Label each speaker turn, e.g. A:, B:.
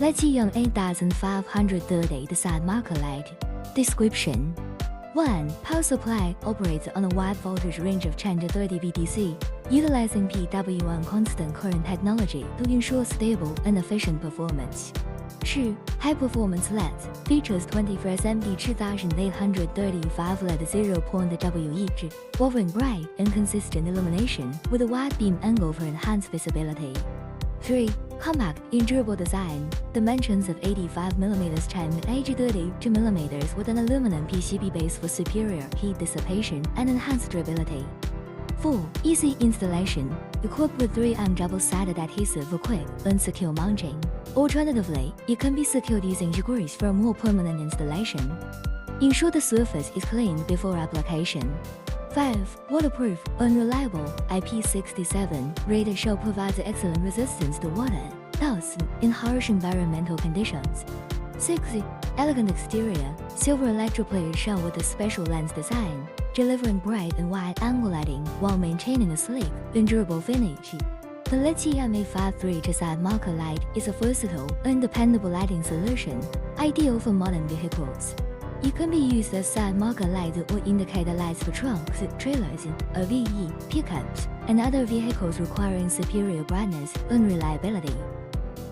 A: Ø85mm side marker light. Description: 1. Power supply operates on a wide voltage range of 10 to 30 VDC, utilizing PWM constant current technology to ensure stable and efficient performance. 2. High-performance LEDs features 24 SMD 2835 LED 0.WE, offering bright and consistent illumination with a wide beam angle for enhanced visibility. 3. Compact and durable design. Dimensions of 85mm x 32mm with an aluminum PCB base for superior heat dissipation and enhanced durability. 4. Easy installation. Equipped with 3M double-sided adhesive for quick and secure mounting. Alternatively, it can be secured using grease for a more permanent installation. Ensure the surface is cleaned before application. 5. Waterproof, unreliable, IP67 rated shell provides excellent resistance to water, dust, in harsh environmental conditions. 6. Elegant exterior, silver electroplated shell with a special lens design, delivering bright and wide-angle lighting while maintaining a sleek and durable finish. The CM8532 side marker light is a versatile and dependable lighting solution, ideal for modern vehicles. It can be used as side marker light or indicator lights for trucks, trailers, RVE, pickups, and other vehicles requiring superior brightness and reliability.